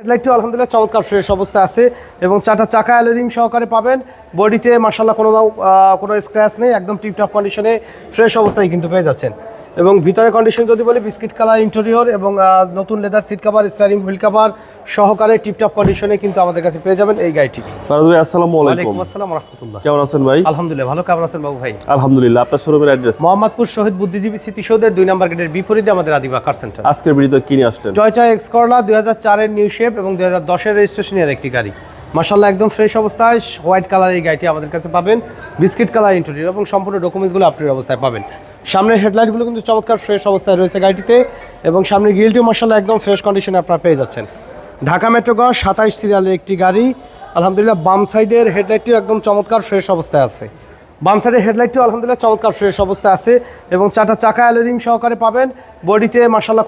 হেডলাইটটি আলহামদুলিল্লাহ চমৎকার ফ্রেশ অবস্থায় আছে এবং চারটা চাকা অ্যালুমিনিয়াম সহকারে পাবেন। বডিতে মাশাআল্লাহ কোনো স্ক্র্যাচ নেই, একদম টিপটপ কন্ডিশনে ফ্রেশ অবস্থায় কিন্তু পেয়ে যাচ্ছেন। এবং ভিতরে কন্ডিশন যদি বলি বিস্কিট কালার ইন্টেরিয়র এবং নতুন leather seat cover, steering wheel cover সহকারে টিপটপ কন্ডিশনে কিন্তু আমাদের কাছে পেয়ে যাবেন এই গাড়িটি। ফারাজ ভাই আসসালামু আলাইকুম। ওয়ালাইকুম আসসালাম ওয়া রাহমাতুল্লাহ। কেমন আছেন ভাই? আলহামদুলিল্লাহ ভালো, কেমন আছেন বাবু ভাই? আলহামদুলিল্লাহ। আপনার শোরুমের অ্যাড্রেস? মোহাম্মদপুর শহীদ বুদ্ধিজীবী স্মৃতিসৌধের 2 নম্বর গেটের বিপরীতে আমাদের আদিবা কার সেন্টার। আজকের ভিডিওতে কি নিয়ে আসলেন? জয়চা এক্স করলা 2004 এর নিউ শেপ এবং 2010 এর রেজিস্ট্রেশনের একটি গাড়ি। মাশাআল্লাহ একদম ফ্রেশ অবস্থায় হোয়াইট কালার এই গাড়িটি আমাদের কাছে পাবেন। বিস্কিট কালার ইন্টেরিয়র এবং সম্পূর্ণ ডকুমেন্টসগুলো আপনার অবস্থায় পাবেন। সামনের হেডলাইটগুলো কিন্তু চমৎকার ফ্রেশ অবস্থায় রয়েছে গাড়িটিতে এবং সামনের গ্রিলটিও মাশাআল্লাহ একদম ফ্রেশ কন্ডিশনে আপনারা পেয়ে যাচ্ছেন। ঢাকা মেট্রো গ 27 সিরিয়ালের একটি গাড়ি। আলহামদুলিল্লাহ বাম সাইডের হেডলাইটটিও একদম চমৎকার ফ্রেশ অবস্থায় আছে। বাম সাইডের হেডলাইটটিও আলহামদুলিল্লাহ চমৎকার ফ্রেশ অবস্থায় আছে এবং চারটা চাকা অ্যালুমিনিয়াম সহকারে পাবেন। বডিতে মাশাআল্লাহ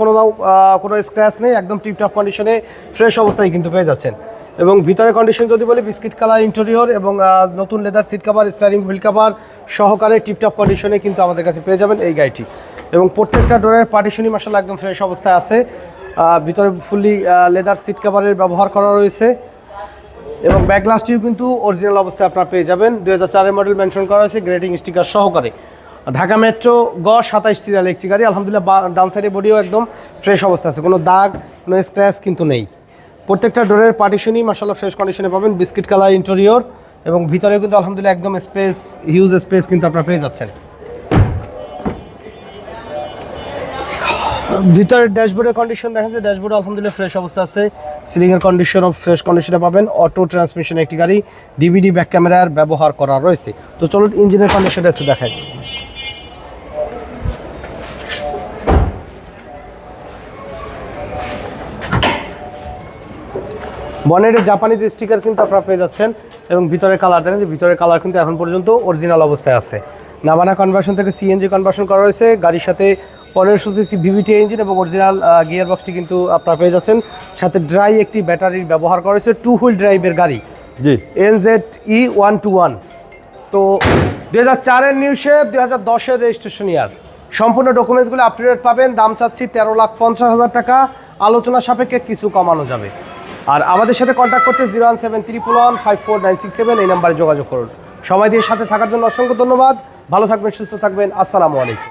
কোনো স্ক্র্যাচ নেই, একদম টিপটপ কন্ডিশনে ফ্রেশ অবস্থায় কিন্তু পেয়ে যাচ্ছেন। এবং ভিতরে কন্ডিশন যদি বলি বিস্কিট কালার ইন্টেরিয়র এবং নতুন leather seat cover, steering wheel cover সহকারে টিপটপ কন্ডিশনে কিন্তু আমাদের কাছে পেয়ে যাবেন এই গাড়িটি। এবং প্রত্যেকটা ডোরের পার্টিশনই মাশাআল্লাহ একদম ফ্রেশ অবস্থায় আছে। ভিতরে ফুললি লেদার সিট কভারের ব্যবহার করা রয়েছে এবং ব্যাক গ্লাসটিও কিন্তু অরিজিনাল অবস্থায় আপনারা পেয়ে যাবেন। 2004 এর মডেল মেনশন করা হয়েছে গ্রেডিং স্টিকার সহকারে। ঢাকা মেট্রো গ 27 সিরিয়াল একটি গাড়ি। আলহামদুলিল্লাহ ডান সাইডের বডিও একদম ফ্রেশ অবস্থা আছে, কোনো দাগ কোনো স্ক্র্যাচ কিন্তু নেই। প্রত্যেকটা ডোরের পার্টিশনই মাশাআল্লাহ ফ্রেশ কন্ডিশনে পাবেন। বিস্কিট কালার ইন্টেরিয়র এবং ভিতরে কিন্তু আলহামদুলিল্লাহ একদম স্পেস, হিউজ স্পেস কিন্তু আপনারা পেয়ে যাচ্ছেন। ভিতরের ড্যাশবোর্ডের কন্ডিশন দেখেন যে ড্যাশবোর্ড আলহামদুলিল্লাহ ফ্রেশ অবস্থা আছে। সিলিংয়ের কন্ডিশনও ফ্রেশ কন্ডিশনে পাবেন। অটো ট্রান্সমিশন একটি গাড়ি, ডিভিডি ব্যাক ক্যামেরার ব্যবহার করা রয়েছে। তো চলুন ইঞ্জিনের কন্ডিশনটা একটু দেখাই। বনেটের জাপানিজ স্টিকার কিন্তু আপনারা পেয়ে যাচ্ছেন এবং ভিতরের কালার দেখেন যে ভিতরের কালার কিন্তু এখন পর্যন্ত অরিজিনাল অবস্থায় আছে। নাভানা কনভার্সন থেকে সিএনজি কনভার্সন করা হয়েছে। গাড়ির সাথে 1500 সিসি ভিভিটি ইঞ্জিন এবং অরিজিনাল গিয়ার বক্সটি কিন্তু আপনারা পেয়ে যাচ্ছেন। সাথে ড্রাই একটি ব্যাটারির ব্যবহার করা হয়েছে। 2 হুইল ড্রাইভের গাড়ি, জি NZE 121। তো 2004 এর নিউ শেপ, 2010 এর রেজিস্ট্রেশন ইয়ার। সম্পূর্ণ ডকুমেন্টসগুলো আপডেট পাবেন। দাম চাচ্ছি 13,50,000 টাকা। আলোচনা সাপেক্ষে কিছু কমানো যাবে। আর আমাদের সাথে কন্ট্যাক্ট করতে 01731154967 এই নাম্বারে যোগাযোগ করুন। সময় দিয়ে সাথে থাকার জন্য অসংখ্য ধন্যবাদ। ভালো থাকবেন, সুস্থ থাকবেন। আসসালামু আলাইকুম।